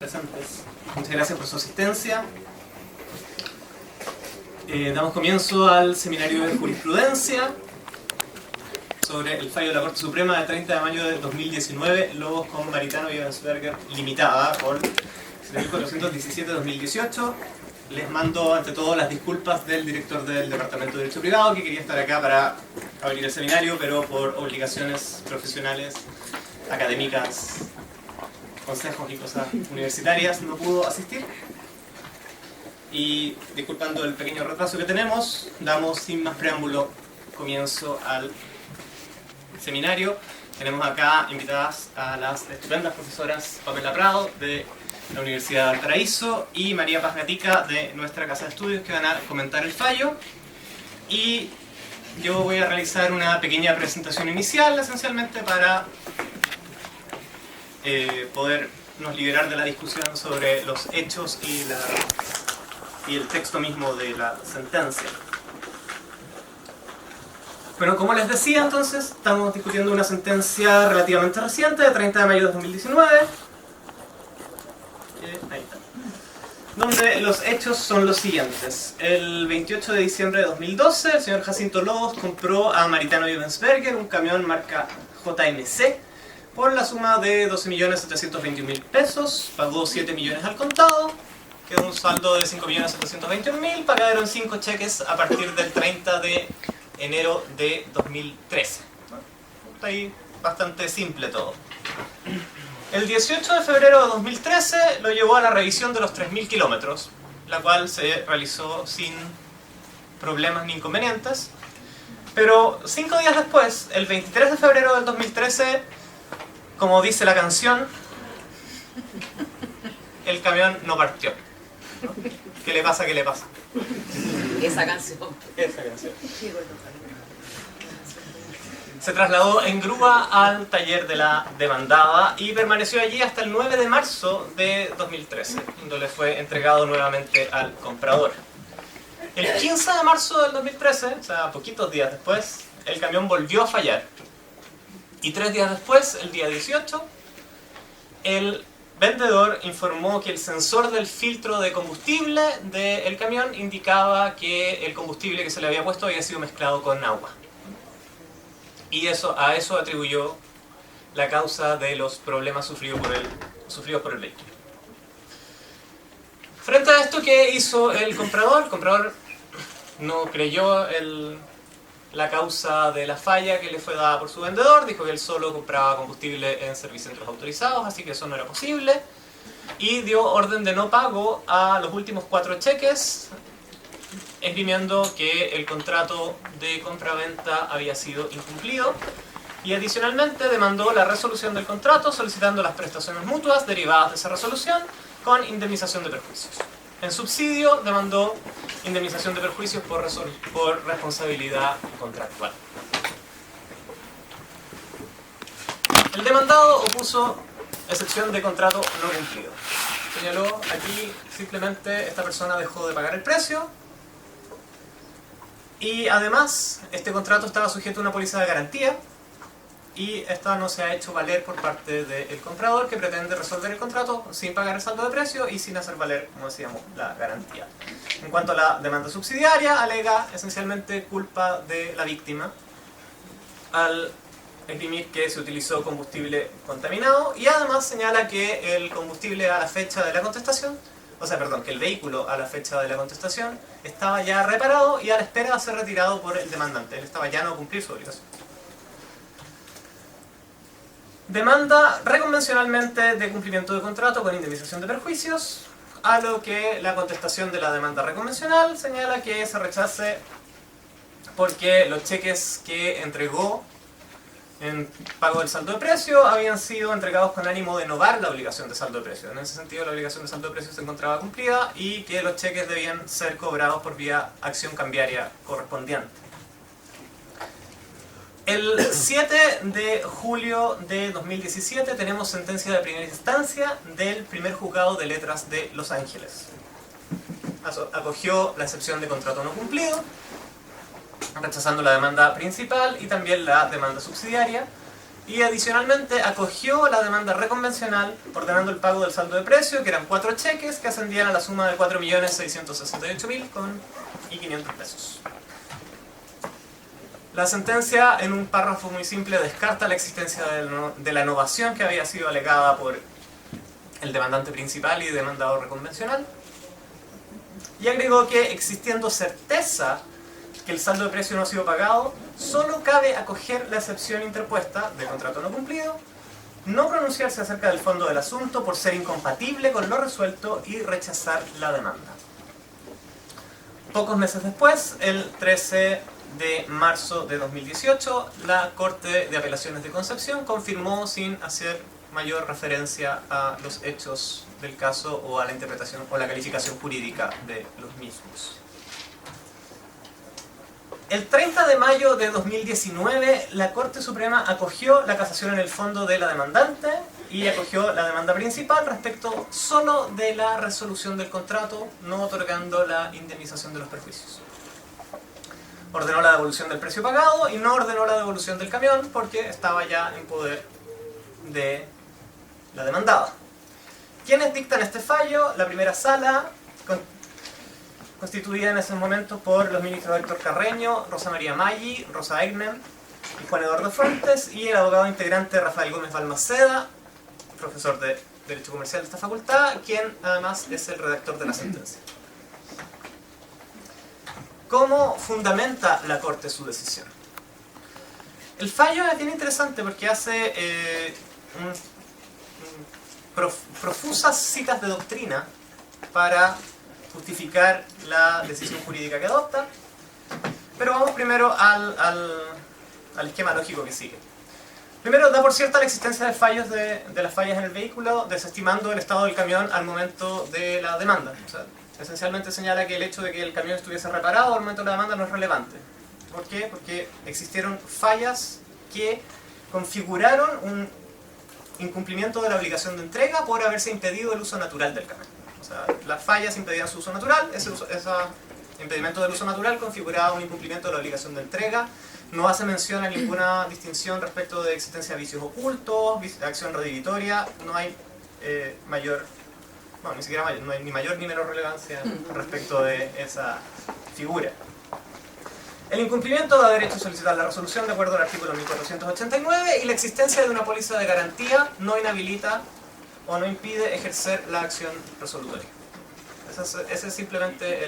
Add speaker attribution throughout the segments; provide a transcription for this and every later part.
Speaker 1: Presentes. Muchas gracias por su asistencia. Damos comienzo al seminario de jurisprudencia sobre el fallo de la Corte Suprema de 30 de mayo de 2019, Lobos con Maritano y Ebensberger Limitada, por 7417-2018. Les mando ante todo las disculpas del director del Departamento de Derecho Privado, que quería estar acá para abrir el seminario, pero por obligaciones profesionales, académicas, consejos y cosas universitarias no pudo asistir. Y disculpando el pequeño retraso que tenemos, damos sin más preámbulo comienzo al seminario. Tenemos acá invitadas a las estupendas profesoras Pamela Prado de la Universidad de Valparaíso y María Paz Gatica de nuestra casa de estudios, que van a comentar el fallo. Y yo voy a realizar una pequeña presentación inicial, esencialmente para podernos liberar de la discusión sobre los hechos y el texto mismo de la sentencia. Bueno, como les decía, entonces, estamos discutiendo una sentencia relativamente reciente, de 30 de mayo de 2019, ahí está, donde los hechos son los siguientes. El 28 de diciembre de 2012, el señor Jacinto Lobos compró a Maritano y Ebensberger un camión marca JMC por la suma de 12.721.000 pesos, pagó 7 millones al contado, quedó un saldo de 5.721.000, pagaron 5 cheques a partir del 30 de enero de 2013. Está ahí bastante simple todo. El 18 de febrero de 2013 lo llevó a la revisión de los 3.000 kilómetros, la cual se realizó sin problemas ni inconvenientes. Pero 5 días después, el 23 de febrero del 2013, como dice la canción, el camión no partió. ¿Qué le pasa? ¿Qué le pasa?
Speaker 2: Esa canción.
Speaker 1: Esa canción. Se trasladó en grúa al taller de la demandada y permaneció allí hasta el 9 de marzo de 2013, donde le fue entregado nuevamente al comprador. El 15 de marzo del 2013, o sea, poquitos días después, el camión volvió a fallar. Y 3 días después, el día 18, el vendedor informó que el sensor del filtro de combustible del camión indicaba que el combustible que se le había puesto había sido mezclado con agua. Y a eso atribuyó la causa de los problemas sufridos por el vehículo. Frente a esto, ¿qué hizo el comprador? El comprador no creyó la causa de la falla que le fue dada por su vendedor, dijo que él solo compraba combustible en servicentros autorizados, así que eso no era posible, y dio orden de no pago a los últimos 4 cheques, esgrimiendo que el contrato de compra-venta había sido incumplido, y adicionalmente demandó la resolución del contrato solicitando las prestaciones mutuas derivadas de esa resolución con indemnización de perjuicios. En subsidio demandó indemnización de perjuicios por responsabilidad contractual. El demandado opuso excepción de contrato no cumplido. Señaló aquí simplemente esta persona dejó de pagar el precio y además este contrato estaba sujeto a una póliza de garantía y esta no se ha hecho valer por parte del comprador, que pretende resolver el contrato sin pagar el saldo de precio y sin hacer valer, como decíamos, la garantía. En cuanto a la demanda subsidiaria, alega esencialmente culpa de la víctima al esgrimir que se utilizó combustible contaminado y además señala que el combustible a la fecha de la contestación, que el vehículo a la fecha de la contestación estaba ya reparado y a la espera de ser retirado por el demandante. Él estaba ya no a cumplir su obligación. Demanda reconvencionalmente de cumplimiento de contrato con indemnización de perjuicios, a lo que la contestación de la demanda reconvencional señala que se rechace porque los cheques que entregó en pago del saldo de precio habían sido entregados con ánimo de novar la obligación de saldo de precio. En ese sentido, la obligación de saldo de precio se encontraba cumplida y que los cheques debían ser cobrados por vía acción cambiaria correspondiente. El 7 de julio de 2017 tenemos sentencia de primera instancia del primer juzgado de letras de Los Ángeles. Acogió la excepción de contrato no cumplido, rechazando la demanda principal y también la demanda subsidiaria, y adicionalmente acogió la demanda reconvencional ordenando el pago del saldo de precio, que eran 4 cheques que ascendían a la suma de 4.668.500 pesos. La sentencia, en un párrafo muy simple, descarta la existencia de la innovación que había sido alegada por el demandante principal y demandador reconvencional, y agregó que, existiendo certeza que el saldo de precio no ha sido pagado, solo cabe acoger la excepción interpuesta de contrato no cumplido, no pronunciarse acerca del fondo del asunto por ser incompatible con lo resuelto y rechazar la demanda. Pocos meses después, el 13 de marzo de 2018, la Corte de Apelaciones de Concepción confirmó, sin hacer mayor referencia a los hechos del caso o a la interpretación o la calificación jurídica de los mismos. El 30 de mayo de 2019, la Corte Suprema acogió la casación en el fondo de la demandante y acogió la demanda principal respecto solo de la resolución del contrato, no otorgando la indemnización de los perjuicios. Ordenó la devolución del precio pagado y no ordenó la devolución del camión porque estaba ya en poder de la demandada. ¿Quiénes dictan este fallo? La primera sala, constituida en ese momento por los ministros Héctor Carreño, Rosa María Maggi, Rosa Egnem y Juan Eduardo Fuentes, y el abogado integrante Rafael Gómez Balmaceda, profesor de Derecho Comercial de esta facultad, quien además es el redactor de la sentencia. ¿Cómo fundamenta la Corte su decisión? El fallo es bien interesante porque hace profusas citas de doctrina para justificar la decisión jurídica que adopta, pero vamos primero al esquema lógico que sigue. Primero, da por cierta la existencia de fallos de las fallas en el vehículo, desestimando el estado del camión al momento de la demanda. O sea, esencialmente señala que el hecho de que el camión estuviese reparado al momento de la demanda no es relevante. ¿Por qué? Porque existieron fallas que configuraron un incumplimiento de la obligación de entrega por haberse impedido el uso natural del camión. O sea, las fallas impedían su uso natural, ese impedimento del uso natural configuraba un incumplimiento de la obligación de entrega, no hace mención a ninguna distinción respecto de existencia de vicios ocultos, acción redivitoria, no hay mayor, bueno, ni siquiera mayor, no hay ni mayor ni menor relevancia respecto de esa figura. El incumplimiento da derecho a solicitar la resolución de acuerdo al artículo 1489 y la existencia de una póliza de garantía no inhabilita o no impide ejercer la acción resolutoria. Esa es simplemente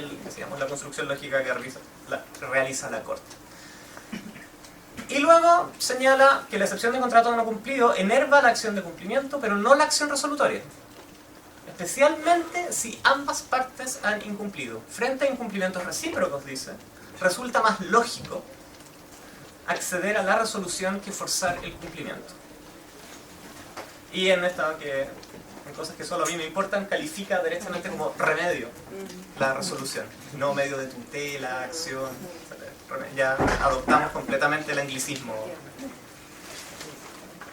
Speaker 1: la construcción lógica que realiza la Corte. Y luego señala que la excepción de contrato no cumplido enerva la acción de cumplimiento, pero no la acción resolutoria. Especialmente si ambas partes han incumplido. Frente a incumplimientos recíprocos, dice, resulta más lógico acceder a la resolución que forzar el cumplimiento. Y en cosas que solo a mí me importan, califica directamente como remedio la resolución, no medio de tutela, acción, etc. Ya adoptamos completamente el anglicismo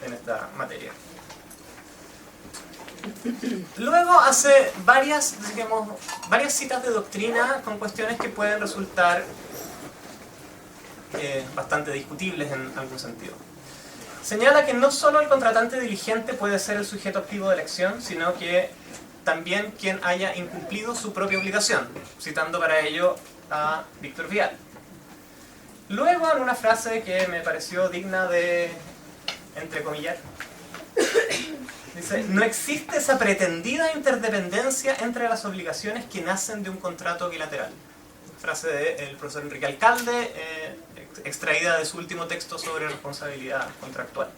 Speaker 1: en esta materia. Luego hace varias citas de doctrina con cuestiones que pueden resultar bastante discutibles en algún sentido. Señala que no solo el contratante diligente puede ser el sujeto activo de la acción, sino que también quien haya incumplido su propia obligación, citando para ello a Víctor Vial. Luego, en una frase que me pareció digna de entrecomillar, dice: no existe esa pretendida interdependencia entre las obligaciones que nacen de un contrato bilateral. Frase del profesor Enrique Alcalde, extraída de su último texto sobre responsabilidad contractual.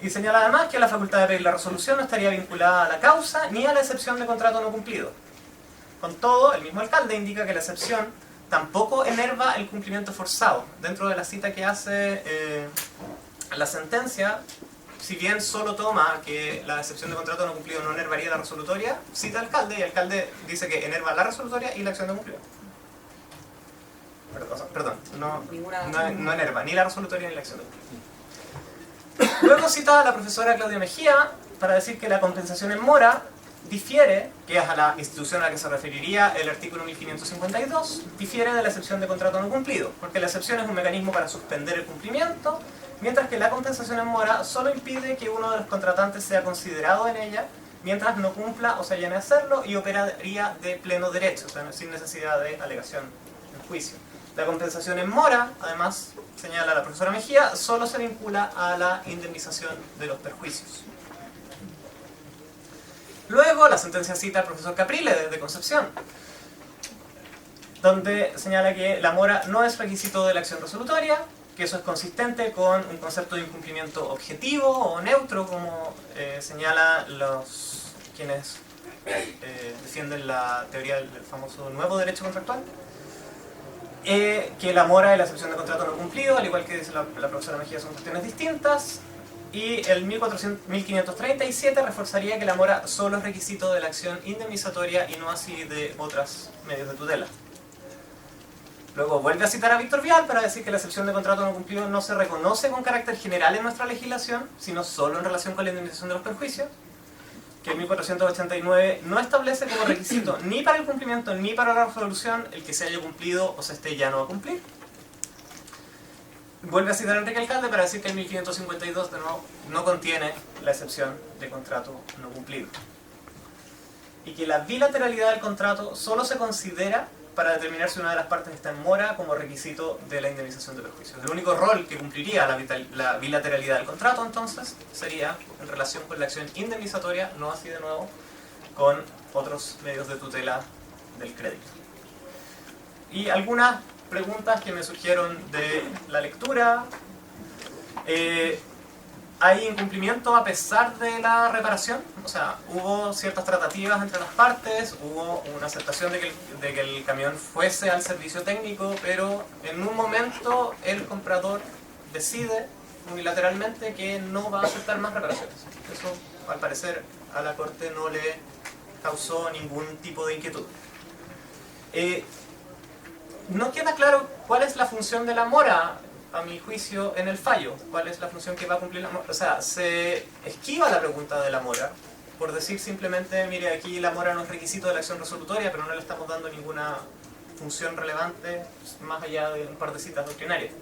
Speaker 1: Y señala además que la facultad de pedir la resolución no estaría vinculada a la causa ni a la excepción de contrato no cumplido. Con todo, el mismo alcalde indica que la excepción tampoco enerva el cumplimiento forzado. Dentro de la cita que hace la sentencia, si bien solo toma que la excepción de contrato no cumplido no enervaría la resolutoria, cita al alcalde y el alcalde dice que enerva la resolutoria y la acción de cumplido. Perdón, no enerva ni la resolutoria ni la acción de cumplido. Luego cita a la profesora Claudia Mejía para decir que la compensación en mora difiere, que es a la institución a la que se referiría el artículo 1552, difiere de la excepción de contrato no cumplido, porque la excepción es un mecanismo para suspender el cumplimiento mientras que la compensación en mora solo impide que uno de los contratantes sea considerado en ella mientras no cumpla o se allane a hacerlo y operaría de pleno derecho, o sea, sin necesidad de alegación en juicio. La compensación en mora, además, señala la profesora Mejía, solo se vincula a la indemnización de los perjuicios. Luego, la sentencia cita al profesor Caprile de Concepción, donde señala que la mora no es requisito de la acción resolutoria, que eso es consistente con un concepto de incumplimiento objetivo o neutro, como señala quienes defienden la teoría del famoso nuevo derecho contractual, que la mora y la excepción de contrato no cumplido, al igual que dice la profesora Mejía, son cuestiones distintas, y el 1537 reforzaría que la mora solo es requisito de la acción indemnizatoria y no así de otros medios de tutela. Luego vuelve a citar a Víctor Vial para decir que la excepción de contrato no cumplido no se reconoce con carácter general en nuestra legislación, sino solo en relación con la indemnización de los perjuicios, que el 1489 no establece como requisito ni para el cumplimiento ni para la resolución el que se haya cumplido o se esté llano a cumplir. Vuelve a citar a Enrique Alcalde para decir que el 1552 de nuevo no contiene la excepción de contrato no cumplido. Y que la bilateralidad del contrato solo se considera para determinar si una de las partes está en mora como requisito de la indemnización de perjuicios. El único rol que cumpliría la bilateralidad del contrato, entonces, sería en relación con la acción indemnizatoria, no así de nuevo con otros medios de tutela del crédito. Y algunas preguntas que me surgieron de la lectura. ¿Hay incumplimiento a pesar de la reparación? O sea, hubo ciertas tratativas entre las partes, hubo una aceptación de que el camión fuese al servicio técnico, pero en un momento el comprador decide unilateralmente que no va a aceptar más reparaciones. Eso, al parecer, a la Corte no le causó ningún tipo de inquietud. No queda claro cuál es la función de la mora, a mi juicio, en el fallo. ¿Cuál es la función que va a cumplir la mora? O sea, se esquiva la pregunta de la mora por decir simplemente, mire, aquí la mora no es requisito de la acción resolutoria, pero no le estamos dando ninguna función relevante más allá de un par de citas doctrinarias.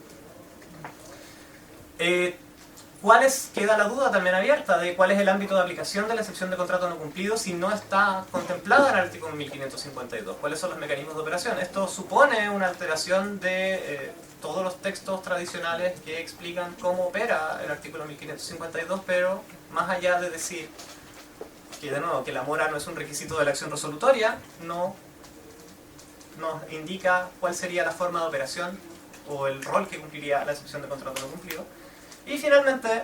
Speaker 1: Queda la duda también abierta de cuál es el ámbito de aplicación de la excepción de contrato no cumplido si no está contemplada en el artículo 1552. ¿Cuáles son los mecanismos de operación? Esto supone una alteración de todos los textos tradicionales que explican cómo opera el artículo 1552, pero más allá de decir que, de nuevo, que la mora no es un requisito de la acción resolutoria, no nos indica cuál sería la forma de operación o el rol que cumpliría la excepción de contrato no cumplido. Y finalmente,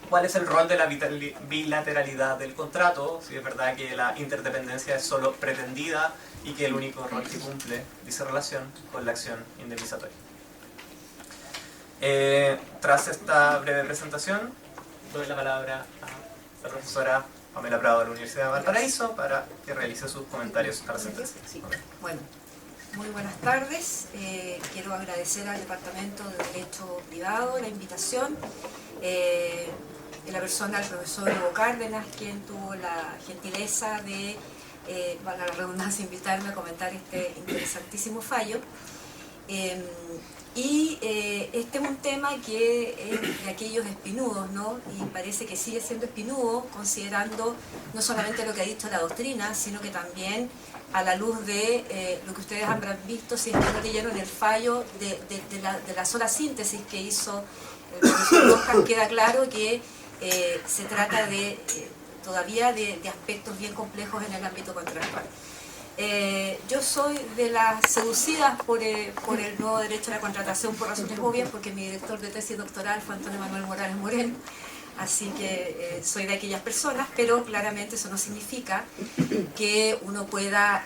Speaker 1: ¿cuál es el rol de la bilateralidad del contrato? Si es verdad que la interdependencia es solo pretendida y que el único rol que cumple dice relación con la acción indemnizatoria. Tras esta breve presentación, doy la palabra a la profesora Pamela Prado de la Universidad de Valparaíso para que realice sus comentarios a la sentencia.
Speaker 3: Sí. Bueno, muy buenas tardes. Quiero agradecer al Departamento de Derecho Privado la invitación. En la persona del profesor Hugo Cárdenas, quien tuvo la gentileza de, valga la redundancia, invitarme a comentar este interesantísimo fallo. Este es un tema que es de aquellos espinudos, ¿no? Y parece que sigue siendo espinudo, considerando no solamente lo que ha dicho la doctrina, sino que también a la luz de lo que ustedes habrán visto, si es que no leyeron el fallo de la sola síntesis que hizo el profesor Rojas, queda claro que se trata todavía de aspectos bien complejos en el ámbito contractual. Yo soy de las seducidas por el nuevo derecho a la contratación por razones obvias, porque mi director de tesis doctoral fue Antonio Manuel Morales Moreno, así que soy de aquellas personas, pero claramente eso no significa que uno pueda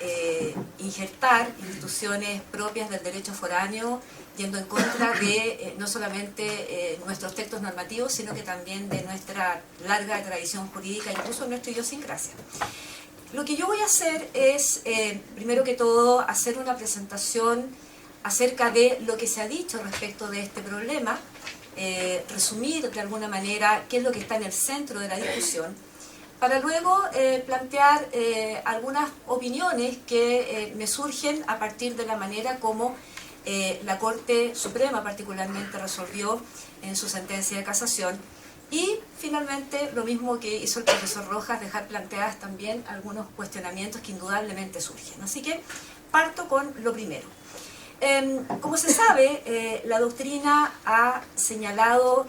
Speaker 3: injertar instituciones propias del derecho foráneo yendo en contra de no solamente nuestros textos normativos, sino que también de nuestra larga tradición jurídica, incluso nuestra idiosincrasia. Lo que yo voy a hacer es, primero que todo, hacer una presentación acerca de lo que se ha dicho respecto de este problema, resumir de alguna manera qué es lo que está en el centro de la discusión, para luego plantear algunas opiniones que me surgen a partir de la manera como la Corte Suprema particularmente resolvió en su sentencia de casación. Y finalmente, lo mismo que hizo el profesor Rojas, dejar planteadas también algunos cuestionamientos que indudablemente surgen. Así que parto con lo primero. Como se sabe, la doctrina ha señalado,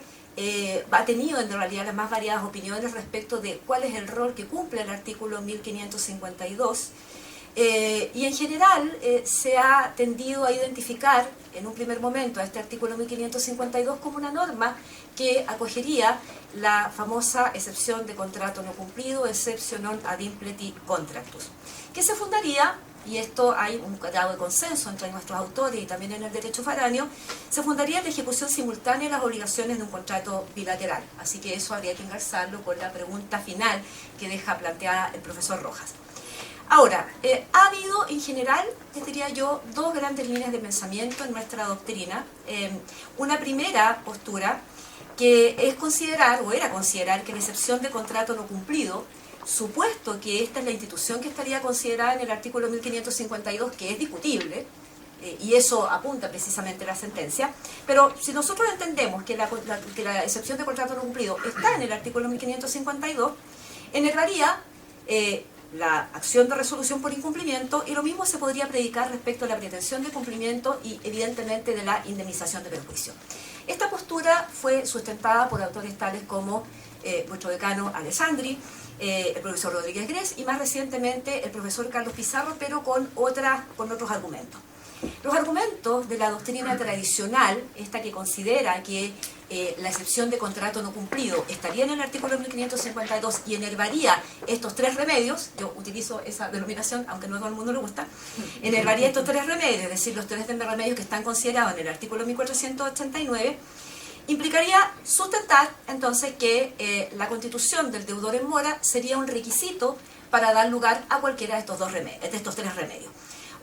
Speaker 3: ha tenido en realidad las más variadas opiniones respecto de cuál es el rol que cumple el artículo 1552. Y en general se ha tendido a identificar en un primer momento a este artículo 1552 como una norma que acogería la famosa excepción de contrato no cumplido, exceptio non ad impleti contractus, que se fundaría, y esto hay un grado de consenso entre nuestros autores y también en el derecho foráneo, se fundaría en la ejecución simultánea de las obligaciones de un contrato bilateral. Así que eso habría que engarzarlo con la pregunta final que deja planteada el profesor Rojas. Ahora, ha habido en general, diría yo, dos grandes líneas de pensamiento en nuestra doctrina. Una primera postura que es considerar, o era considerar, que la excepción de contrato no cumplido, supuesto que esta es la institución que estaría considerada en el artículo 1552, que es discutible, y eso apunta precisamente la sentencia, pero si nosotros entendemos que la excepción de contrato no cumplido está en el artículo 1552, enervaría la acción de resolución por incumplimiento, y lo mismo se podría predicar respecto a la pretensión de cumplimiento y evidentemente de la indemnización de perjuicio. Esta postura fue sustentada por autores tales como nuestro decano Alessandri, el profesor Rodríguez Grez y más recientemente el profesor Carlos Pizarro, pero con otros argumentos. Los argumentos de la doctrina tradicional, esta que considera que la excepción de contrato no cumplido estaría en el artículo 1552 y enervaría estos tres remedios, yo utilizo esa denominación, aunque no a todo el mundo le gusta, enervaría estos tres remedios, es decir, los tres remedios que están considerados en el artículo 1489, implicaría sustentar entonces que la constitución del deudor en mora sería un requisito para dar lugar a cualquiera de estos tres remedios.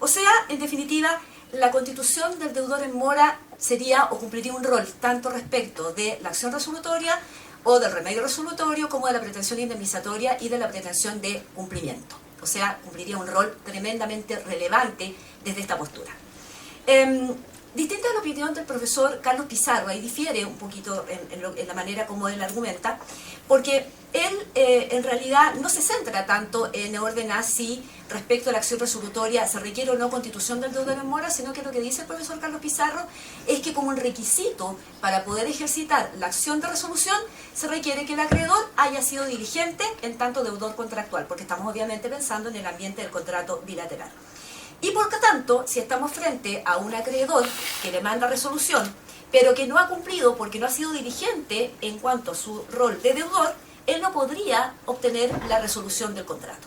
Speaker 3: O sea, en definitiva, la constitución del deudor en mora sería o cumpliría un rol tanto respecto de la acción resolutoria o del remedio resolutorio como de la pretensión indemnizatoria y de la pretensión de cumplimiento. O sea, cumpliría un rol tremendamente relevante desde esta postura. Distinta a la opinión del profesor Carlos Pizarro, ahí difiere un poquito en la manera como él argumenta, porque él en realidad no se centra tanto en ordenar si respecto a la acción resolutoria se requiere o no constitución del deudor en mora, sino que lo que dice el profesor Carlos Pizarro es que como un requisito para poder ejercitar la acción de resolución se requiere que el acreedor haya sido diligente en tanto deudor contractual, porque estamos obviamente pensando en el ambiente del contrato bilateral. Y por lo tanto, si estamos frente a un acreedor que demanda resolución, pero que no ha cumplido porque no ha sido diligente en cuanto a su rol de deudor, él no podría obtener la resolución del contrato.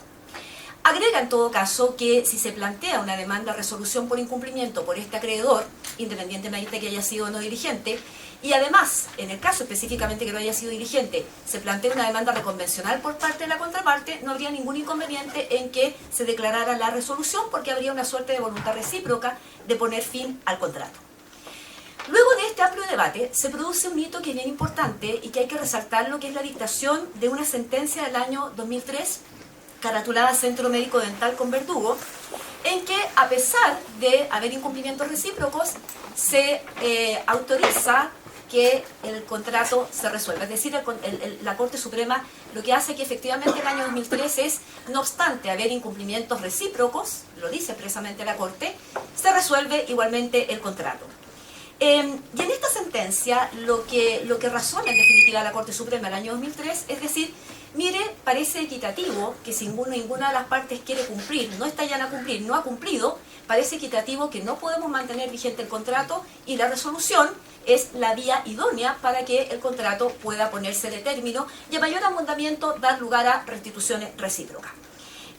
Speaker 3: Agrega en todo caso que si se plantea una demanda de resolución por incumplimiento por este acreedor, independientemente de que haya sido o no diligente, y además, en el caso específicamente que no haya sido diligente, se plantea una demanda reconvencional por parte de la contraparte, no habría ningún inconveniente en que se declarara la resolución porque habría una suerte de voluntad recíproca de poner fin al contrato. Luego de este amplio debate, se produce un hito que es bien importante y que hay que resaltarlo, que es la dictación de una sentencia del año 2003, caratulada Centro Médico Dental con Verdugo, en que a pesar de haber incumplimientos recíprocos, se autoriza que el contrato se resuelva. Es decir, la Corte Suprema lo que hace que efectivamente el año 2003 es, no obstante haber incumplimientos recíprocos, lo dice expresamente la Corte, se resuelve igualmente el contrato. Y en esta sentencia lo que razona en definitiva la Corte Suprema el año 2003 es decir, mire, parece equitativo que si ninguna de las partes quiere cumplir, no está ya a cumplir, no ha cumplido, parece equitativo que no podemos mantener vigente el contrato y la resolución es la vía idónea para que el contrato pueda ponerse de término y a mayor abundamiento dar lugar a restituciones recíprocas.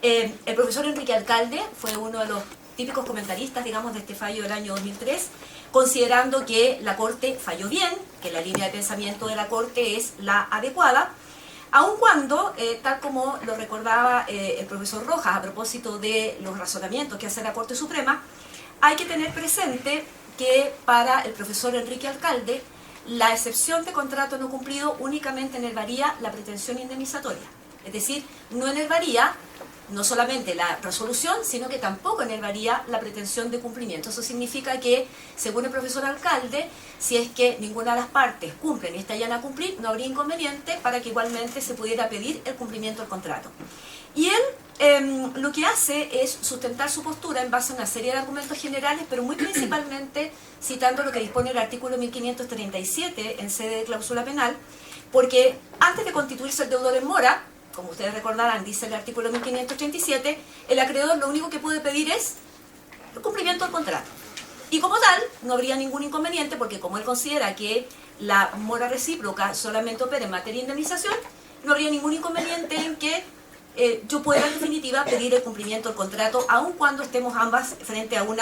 Speaker 3: El profesor Enrique Alcalde fue uno de los típicos comentaristas, digamos, de este fallo del año 2003, considerando que la Corte falló bien, que la línea de pensamiento de la Corte es la adecuada, aun cuando, tal como lo recordaba el profesor Rojas a propósito de los razonamientos que hace la Corte Suprema, hay que tener presente que para el profesor Enrique Alcalde la excepción de contrato no cumplido únicamente enervaría la pretensión indemnizatoria, es decir, no enervaría no solamente la resolución, sino que tampoco enervaría la pretensión de cumplimiento. Eso significa que, según el profesor alcalde, si es que ninguna de las partes cumplen y estallan a cumplir, no habría inconveniente para que igualmente se pudiera pedir el cumplimiento del contrato. Y él lo que hace es sustentar su postura en base a una serie de argumentos generales, pero muy principalmente citando lo que dispone el artículo 1537 en sede de cláusula penal, porque antes de constituirse el deudor en mora, como ustedes recordarán, dice el artículo 1537, el acreedor lo único que puede pedir es el cumplimiento del contrato. Y como tal, no habría ningún inconveniente, porque como él considera que la mora recíproca solamente opera en materia de indemnización, no habría ningún inconveniente en que yo pueda en definitiva pedir el cumplimiento del contrato, aun cuando estemos ambas frente a un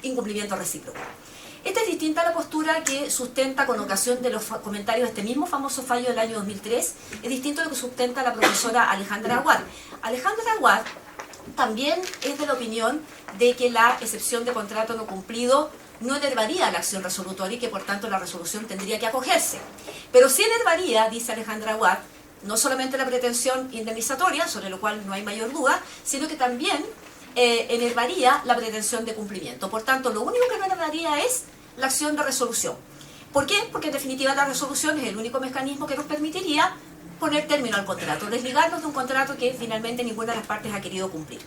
Speaker 3: incumplimiento recíproco. Esta es distinta a la postura que sustenta con ocasión de los comentarios de este mismo famoso fallo del año 2003, es distinto a lo que sustenta la profesora Alejandra Aguad. Alejandra Aguad también es de la opinión de que la excepción de contrato no cumplido no enervaría la acción resolutoria y que por tanto la resolución tendría que acogerse. Pero sí enervaría, dice Alejandra Aguad, no solamente la pretensión indemnizatoria, sobre lo cual no hay mayor duda, sino que también enervaría la pretensión de cumplimiento. Por tanto, lo único que no enervaría es la acción de resolución. ¿Por qué? Porque en definitiva la resolución es el único mecanismo que nos permitiría poner término al contrato, desligarnos de un contrato que finalmente ninguna de las partes ha querido cumplir.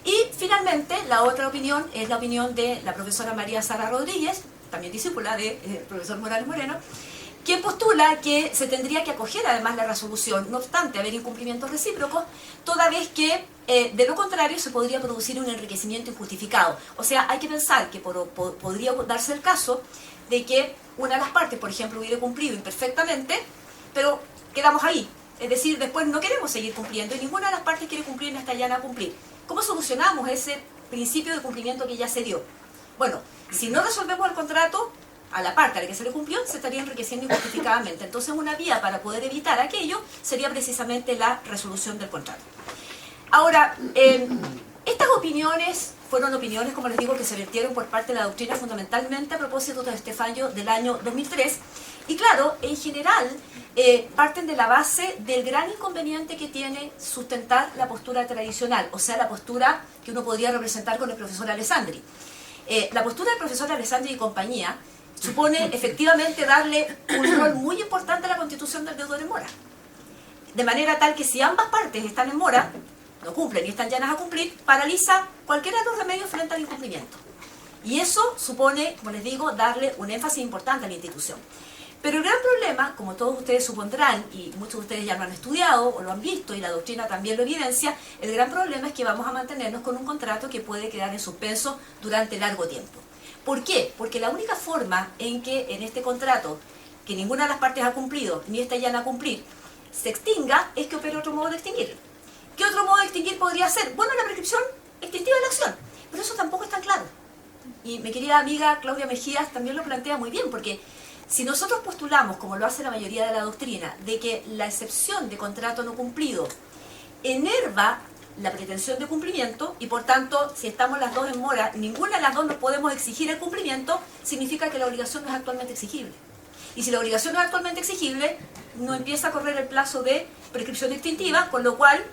Speaker 3: Y finalmente, la otra opinión es la opinión de la profesora María Sara Rodríguez, también discípula del profesor Morales Moreno, quien postula que se tendría que acoger además la resolución, no obstante haber incumplimientos recíprocos, toda vez que de lo contrario se podría producir un enriquecimiento injustificado. O sea, hay que pensar que podría darse el caso de que una de las partes, por ejemplo, hubiera cumplido imperfectamente, pero quedamos ahí. Es decir, después no queremos seguir cumpliendo y ninguna de las partes quiere cumplir ni estallan a cumplir. ¿Cómo solucionamos ese principio de cumplimiento que ya se dio? Bueno, si no resolvemos el contrato, a la parte a la que se le cumplió, se estaría enriqueciendo injustificadamente. Entonces, una vía para poder evitar aquello sería precisamente la resolución del contrato. Ahora, estas opiniones fueron opiniones, como les digo, que se vertieron por parte de la doctrina fundamentalmente a propósito de este fallo del año 2003. Y claro, en general, parten de la base del gran inconveniente que tiene sustentar la postura tradicional, o sea, la postura que uno podría representar con el profesor Alessandri. La postura del profesor Alessandri y compañía supone efectivamente darle un rol muy importante a la constitución del deudor en mora. De manera tal que si ambas partes están en mora, no cumplen y están llanas a cumplir, paraliza cualquiera de los remedios frente al incumplimiento. Y eso supone, como les digo, darle un énfasis importante a la institución. Pero el gran problema, como todos ustedes supondrán, y muchos de ustedes ya lo han estudiado o lo han visto, y la doctrina también lo evidencia, el gran problema es que vamos a mantenernos con un contrato que puede quedar en suspenso durante largo tiempo. ¿Por qué? Porque la única forma en que en este contrato, que ninguna de las partes ha cumplido, ni esta ya no a cumplir, se extinga, es que opere otro modo de extinguir. ¿Qué otro modo de extinguir podría ser? Bueno, la prescripción extintiva de la acción, pero eso tampoco es tan claro. Y mi querida amiga Claudia Mejías también lo plantea muy bien, porque si nosotros postulamos, como lo hace la mayoría de la doctrina, de que la excepción de contrato no cumplido enerva la pretensión de cumplimiento, y por tanto, si estamos las dos en mora, ninguna de las dos nos podemos exigir el cumplimiento, significa que la obligación no es actualmente exigible. Y si la obligación no es actualmente exigible, no empieza a correr el plazo de prescripción extintiva, con lo cual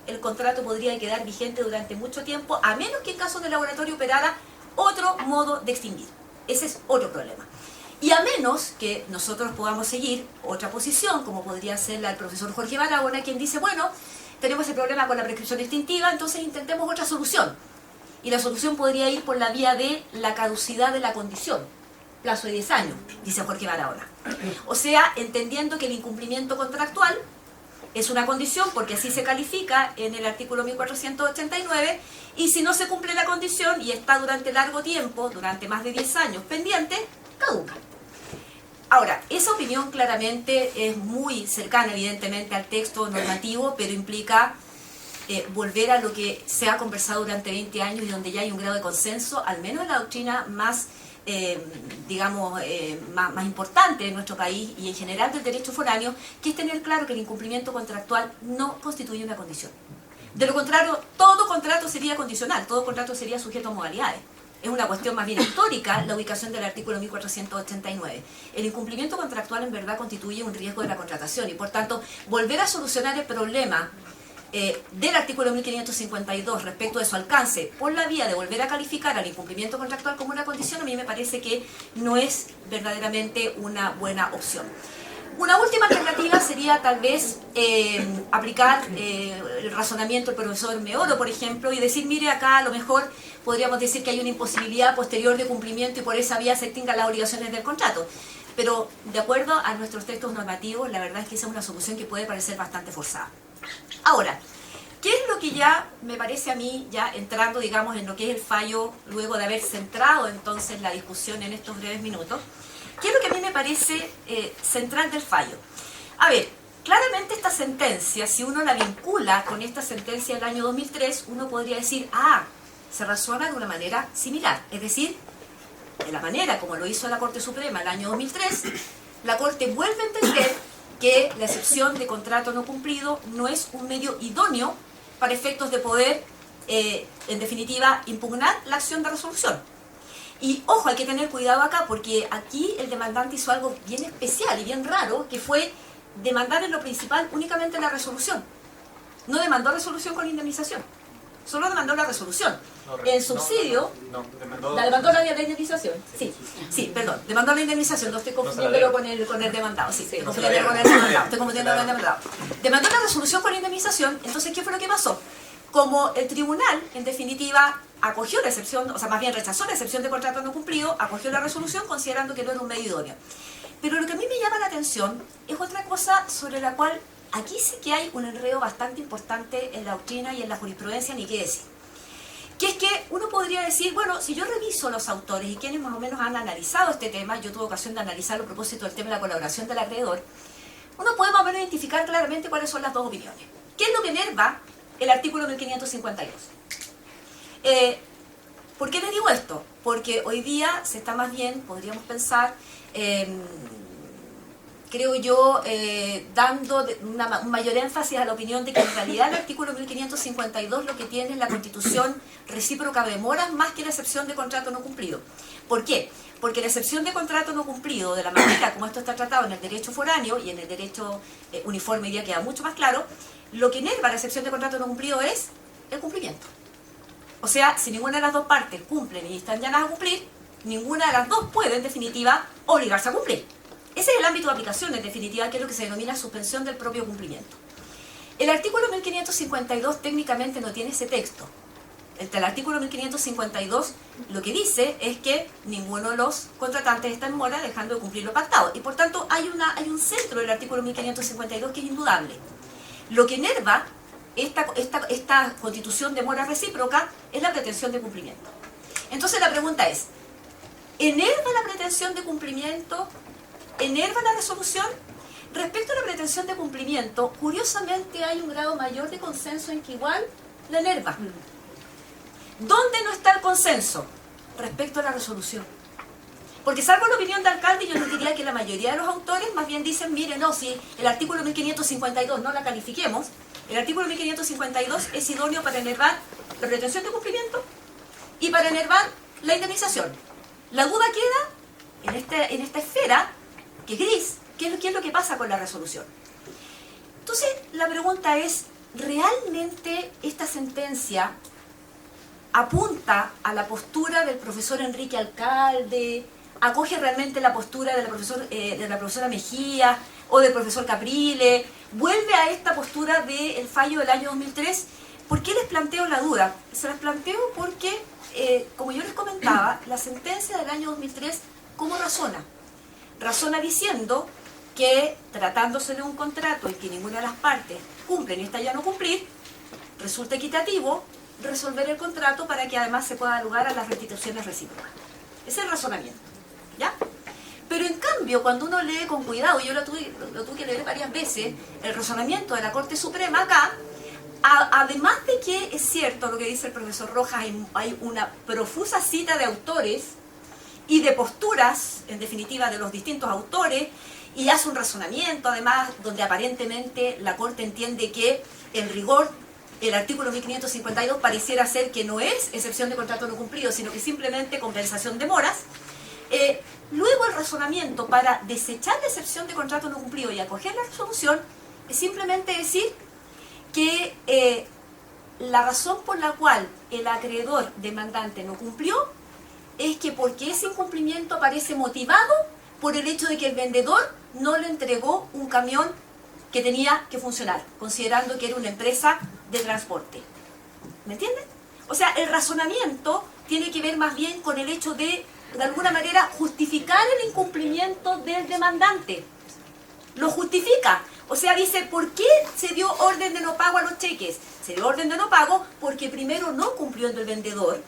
Speaker 3: el contrato podría quedar vigente durante mucho tiempo, a menos que en caso de laboratorio operara otro modo de extinguir. Ese es otro problema. Y a menos que nosotros podamos seguir otra posición, como podría ser la del profesor Jorge Barahona, quien dice, bueno, tenemos el problema con la prescripción extintiva, entonces intentemos otra solución. Y la solución podría ir por la vía de la caducidad de la condición, plazo de 10 años, dice Jorge Barahona. O sea, entendiendo que el incumplimiento contractual es una condición, porque así se califica en el artículo 1489, y si no se cumple la condición y está durante largo tiempo, durante más de 10 años pendiente, caduca. Ahora, esa opinión claramente es muy cercana, evidentemente, al texto normativo, pero implica volver a lo que se ha conversado durante 20 años y donde ya hay un grado de consenso, al menos en la doctrina más, más importante de nuestro país y en general del derecho foráneo, que es tener claro que el incumplimiento contractual no constituye una condición. De lo contrario, todo contrato sería condicional, todo contrato sería sujeto a modalidades. Es una cuestión más bien histórica la ubicación del artículo 1489. El incumplimiento contractual en verdad constituye un riesgo de la contratación y por tanto volver a solucionar el problema del artículo 1552 respecto de su alcance por la vía de volver a calificar al incumplimiento contractual como una condición, a mí me parece que no es verdaderamente una buena opción. Una última alternativa sería tal vez aplicar el razonamiento del profesor Meoro, por ejemplo, y decir, mire, acá a lo mejor podríamos decir que hay una imposibilidad posterior de cumplimiento y por esa vía se extingan las obligaciones del contrato. Pero de acuerdo a nuestros textos normativos, la verdad es que esa es una solución que puede parecer bastante forzada. Ahora, ¿qué es lo que ya me parece a mí, ya entrando, digamos, en lo que es el fallo, luego de haber centrado entonces la discusión en estos breves minutos? ¿Qué es lo que a mí me parece central del fallo? A ver, claramente esta sentencia, si uno la vincula con esta sentencia del año 2003, uno podría decir, se razona de una manera similar. Es decir, de la manera como lo hizo la Corte Suprema el año 2003, la Corte vuelve a entender que la excepción de contrato no cumplido no es un medio idóneo para efectos de poder, en definitiva, impugnar la acción de resolución. Y ojo, hay que tener cuidado acá, porque aquí el demandante hizo algo bien especial y bien raro, que fue demandar en lo principal únicamente la resolución. No demandó resolución con indemnización, solo demandó la resolución. En subsidio, demandó la indemnización. Sí, perdón, demandó la indemnización, no estoy confundiéndolo con el demandado. Sí, estoy confundiéndolo con el demandado. Demandó la resolución con indemnización. Entonces, ¿qué fue lo que pasó? Como el tribunal, en definitiva, acogió la excepción, o sea, más bien rechazó la excepción de contrato no cumplido, acogió la resolución considerando que no era un medio idóneo. Pero lo que a mí me llama la atención es otra cosa sobre la cual aquí sí que hay un enredo bastante importante en la doctrina y en la jurisprudencia, ni qué decir. Que es que uno podría decir, bueno, si yo reviso los autores y quienes más o menos han analizado este tema, yo tuve ocasión de analizarlo a propósito del tema de la colaboración del acreedor, uno puede más o menos identificar claramente cuáles son las dos opiniones. ¿Qué es lo que enerva el artículo 1552? ¿Por qué les digo esto? Porque hoy día se está más bien, podríamos pensar, creo yo, dando un mayor énfasis a la opinión de que en realidad el artículo 1552 lo que tiene es la constitución recíproca de moras más que la excepción de contrato no cumplido. ¿Por qué? Porque la excepción de contrato no cumplido, de la manera como esto está tratado en el derecho foráneo y en el derecho uniforme, ya queda mucho más claro, lo que enerva la excepción de contrato no cumplido es el cumplimiento. O sea, si ninguna de las dos partes cumplen y están llamadas a cumplir, ninguna de las dos puede, en definitiva, obligarse a cumplir. Ese es el ámbito de aplicación, en definitiva, que es lo que se denomina suspensión del propio cumplimiento. El artículo 1552 técnicamente no tiene ese texto. El artículo 1552 lo que dice es que ninguno de los contratantes está en mora dejando de cumplir lo pactado. Y por tanto hay un centro del artículo 1552 que es indudable. Lo que enerva esta constitución de mora recíproca es la pretensión de cumplimiento. Entonces la pregunta es, ¿enerva la pretensión de cumplimiento? ¿Enerva la resolución? Respecto a la pretensión de cumplimiento, curiosamente hay un grado mayor de consenso en que igual la enerva. ¿Dónde no está el consenso? Respecto a la resolución. Porque salvo la opinión de alcalde, yo les diría que la mayoría de los autores más bien dicen, mire, no, si el artículo 1552 no la califiquemos, el artículo 1552 es idóneo para enervar la pretensión de cumplimiento y para enervar la indemnización. La duda queda en esta esfera, que es gris, ¿qué es lo que pasa con la resolución? Entonces, la pregunta es, ¿realmente esta sentencia apunta a la postura del profesor Enrique Alcalde, acoge realmente la postura de la profesora Mejía o del profesor Caprile, vuelve a esta postura del fallo del año 2003? ¿Por qué les planteo la duda? Se las planteo porque, como yo les comentaba, la sentencia del año 2003, ¿cómo razona? Razona diciendo que, tratándose de un contrato en que ninguna de las partes cumplen y está ya no cumplir, resulta equitativo resolver el contrato para que además se pueda dar lugar a las restituciones recíprocas. Ese es el razonamiento, ¿ya? Pero en cambio, cuando uno lee con cuidado, y yo lo tuve que leer varias veces, el razonamiento de la Corte Suprema acá, además de que es cierto lo que dice el profesor Rojas, hay una profusa cita de autores y de posturas, en definitiva, de los distintos autores, y hace un razonamiento, además, donde aparentemente la Corte entiende que, en rigor, el artículo 1552 pareciera ser que no es excepción de contrato no cumplido, sino que simplemente compensación de moras. Luego el razonamiento para desechar la excepción de contrato no cumplido y acoger la resolución es simplemente decir que la razón por la cual el acreedor demandante no cumplió es que porque ese incumplimiento aparece motivado por el hecho de que el vendedor no le entregó un camión que tenía que funcionar, considerando que era una empresa de transporte. ¿Me entienden? O sea, el razonamiento tiene que ver más bien con el hecho de alguna manera, justificar el incumplimiento del demandante. Lo justifica. O sea, dice, ¿por qué se dio orden de no pago a los cheques? Se dio orden de no pago porque primero no cumplió el vendedor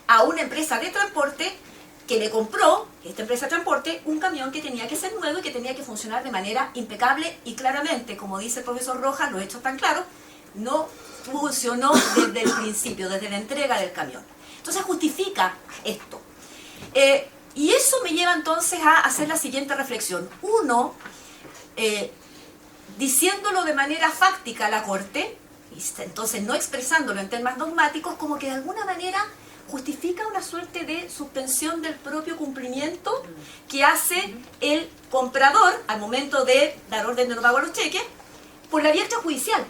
Speaker 3: a una empresa de transporte que le compró, esta empresa de transporte, un camión que tenía que ser nuevo y que tenía que funcionar de manera impecable y claramente, como dice el profesor Rojas, los hechos están claros, no funcionó desde el principio, desde la entrega del camión. Entonces justifica esto. Y eso me lleva entonces a hacer la siguiente reflexión. Uno, diciéndolo de manera fáctica a la Corte, entonces no expresándolo en términos dogmáticos, como que de alguna manera justifica una suerte de suspensión del propio cumplimiento que hace el comprador al momento de dar orden de no pago a los cheques por la vía extrajudicial,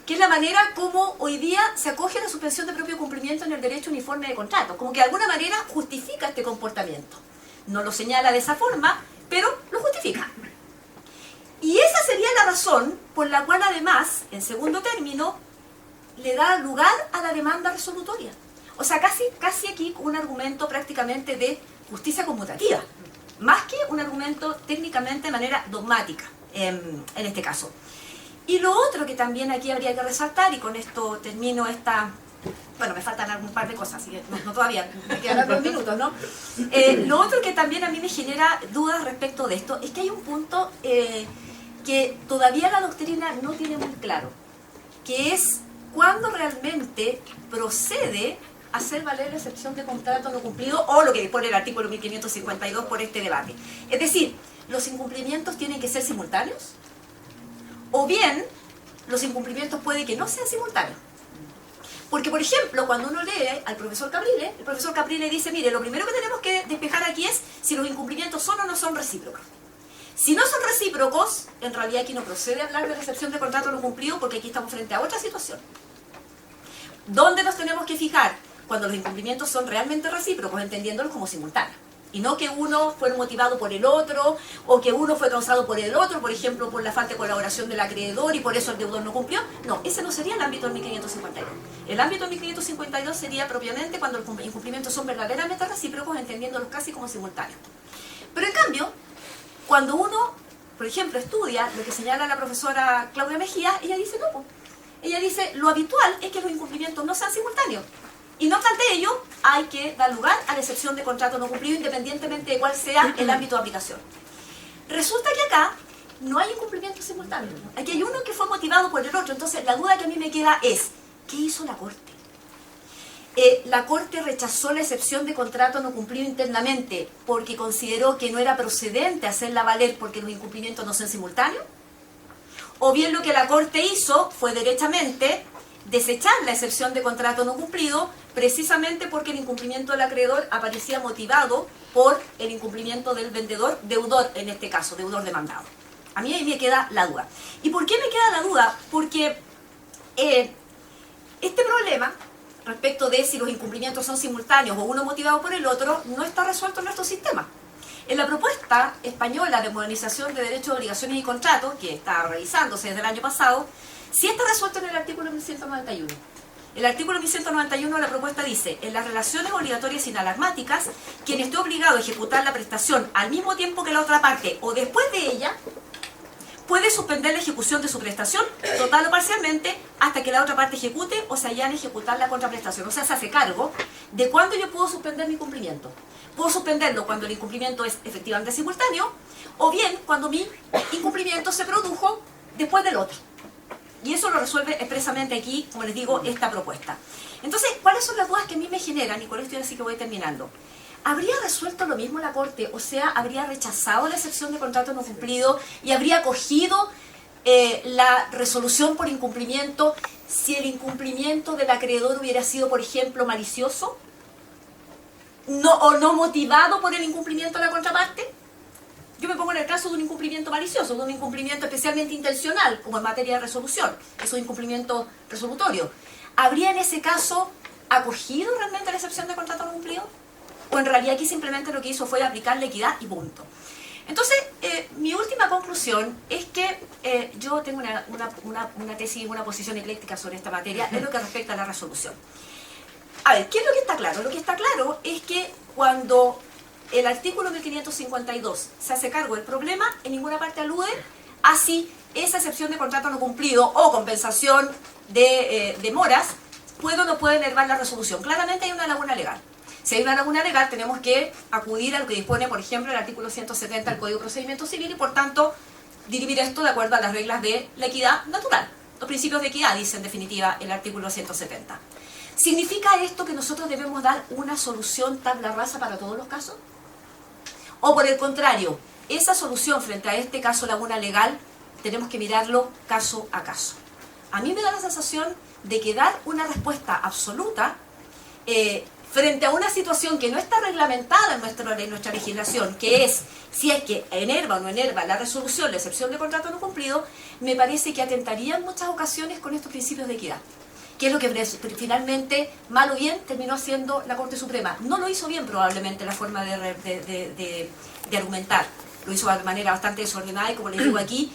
Speaker 3: que es la manera como hoy día se acoge la suspensión de propio cumplimiento en el derecho uniforme de contrato, como que de alguna manera justifica este comportamiento. No lo señala de esa forma, pero lo justifica. Y esa sería la razón por la cual además, en segundo término, le da lugar a la demanda resolutoria. O sea, casi aquí un argumento prácticamente de justicia conmutativa, más que un argumento técnicamente de manera dogmática, en este caso. Y lo otro que también aquí habría que resaltar, y con esto termino esta... Bueno, me faltan un par de cosas, así que no todavía, me quedan algunos minutos, ¿no? Lo otro que también a mí me genera dudas respecto de esto es que hay un punto que todavía la doctrina no tiene muy claro, que es cuándo realmente procede hacer valer la excepción de contrato no cumplido o lo que dispone el artículo 1552 por este debate. Es decir, ¿los incumplimientos tienen que ser simultáneos? O bien, los incumplimientos puede que no sean simultáneos. Porque, por ejemplo, cuando uno lee al profesor Caprile, el profesor Caprile dice, mire, lo primero que tenemos que despejar aquí es si los incumplimientos son o no son recíprocos. Si no son recíprocos, en realidad aquí no procede a hablar de la excepción de contrato no cumplido porque aquí estamos frente a otra situación. ¿Dónde nos tenemos que fijar? Cuando los incumplimientos son realmente recíprocos, entendiéndolos como simultáneos. Y no que uno fue motivado por el otro, o que uno fue causado por el otro, por ejemplo, por la falta de colaboración del acreedor y por eso el deudor no cumplió. No, ese no sería el ámbito del 1552. El ámbito del 1552 sería propiamente cuando los incumplimientos son verdaderamente recíprocos, entendiéndolos casi como simultáneos. Pero en cambio, cuando uno, por ejemplo, estudia lo que señala la profesora Claudia Mejía, ella dice no. Ella dice, lo habitual es que los incumplimientos no sean simultáneos. Y no obstante ello, hay que dar lugar a la excepción de contrato no cumplido independientemente de cuál sea el ámbito de aplicación. Resulta que acá no hay incumplimiento simultáneo. Aquí hay uno que fue motivado por el otro. Entonces la duda que a mí me queda es, ¿qué hizo la Corte? La Corte rechazó la excepción de contrato no cumplido internamente porque consideró que no era procedente hacerla valer porque los incumplimientos no son simultáneos. O bien lo que la Corte hizo fue derechamente desechar la excepción de contrato no cumplido precisamente porque el incumplimiento del acreedor aparecía motivado por el incumplimiento del vendedor, deudor en este caso, deudor demandado. A mí ahí me queda la duda. ¿Y por qué me queda la duda? Porque este problema respecto de si los incumplimientos son simultáneos o uno motivado por el otro no está resuelto en nuestro sistema. En la propuesta española de modernización de derechos, obligaciones y contratos, que está revisándose desde el año pasado, sí está resuelto en el artículo 1191. El artículo 1191 de la propuesta dice, en las relaciones obligatorias inalarmáticas, quien esté obligado a ejecutar la prestación al mismo tiempo que la otra parte o después de ella, puede suspender la ejecución de su prestación, total o parcialmente, hasta que la otra parte ejecute o se allane a ejecutar la contraprestación. O sea, se hace cargo de cuándo yo puedo suspender mi cumplimiento. Puedo suspenderlo cuando el incumplimiento es efectivamente simultáneo, o bien cuando mi incumplimiento se produjo después del otro. Y eso lo resuelve expresamente aquí, como les digo, esta propuesta. Entonces, ¿cuáles son las dudas que a mí me generan? Y con esto ya sí que voy terminando. ¿Habría resuelto lo mismo la Corte? O sea, ¿habría rechazado la excepción de contrato no cumplido y habría acogido la resolución por incumplimiento si el incumplimiento del acreedor hubiera sido, por ejemplo, malicioso? ¿O no motivado por el incumplimiento de la contraparte? yo me pongo en el caso de un incumplimiento malicioso, de un incumplimiento especialmente intencional, como en materia de resolución, es un incumplimiento resolutorio. ¿Habría en ese caso acogido realmente la excepción de contrato no cumplido? ¿O en realidad aquí simplemente lo que hizo fue aplicar la equidad y punto? Entonces, mi última conclusión es que yo tengo una tesis, una posición ecléctica sobre esta materia en lo que respecta a la resolución. A ver, ¿qué es lo que está claro? Lo que está claro es que cuando el artículo 1552 se hace cargo del problema, en ninguna parte alude a si esa excepción de contrato no cumplido o compensación de demoras puede o no puede enervar la resolución. Claramente hay una laguna legal. Si hay una laguna legal, tenemos que acudir a lo que dispone, por ejemplo, el artículo 170 del Código de Procedimiento Civil y, por tanto, dirimir esto de acuerdo a las reglas de la equidad natural. Los principios de equidad, dice en definitiva el artículo 170. ¿Significa esto que nosotros debemos dar una solución tabla rasa para todos los casos? O por el contrario, esa solución frente a este caso laguna legal, tenemos que mirarlo caso a caso. A mí me da la sensación de que dar una respuesta absoluta frente a una situación que no está reglamentada en nuestra legislación, que es si es que enerva o no enerva la resolución, la excepción de contrato no cumplido, me parece que atentaría en muchas ocasiones con estos principios de equidad, que es lo que finalmente, mal o bien, terminó haciendo la Corte Suprema. No lo hizo bien probablemente la forma de argumentar, lo hizo de manera bastante desordenada y, como les digo aquí,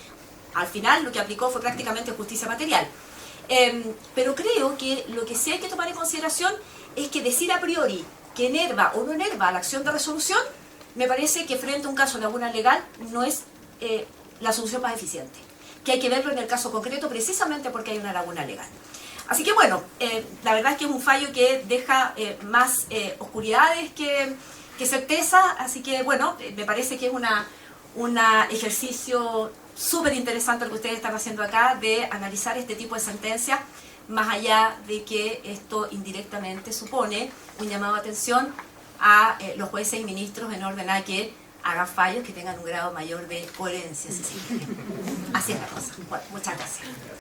Speaker 3: al final lo que aplicó fue prácticamente justicia material. Pero creo que lo que sí hay que tomar en consideración es que decir a priori que enerva o no enerva la acción de resolución, me parece que frente a un caso de laguna legal no es la solución más eficiente, que hay que verlo en el caso concreto precisamente porque hay una laguna legal. Así que bueno, la verdad es que es un fallo que deja más oscuridades que certeza, así que bueno, me parece que es un ejercicio súper interesante lo que ustedes están haciendo acá, de analizar este tipo de sentencias, más allá de que esto indirectamente supone un llamado de atención a los jueces y ministros en orden a que hagan fallos que tengan un grado mayor de coherencia. Así es la cosa. Bueno, muchas gracias.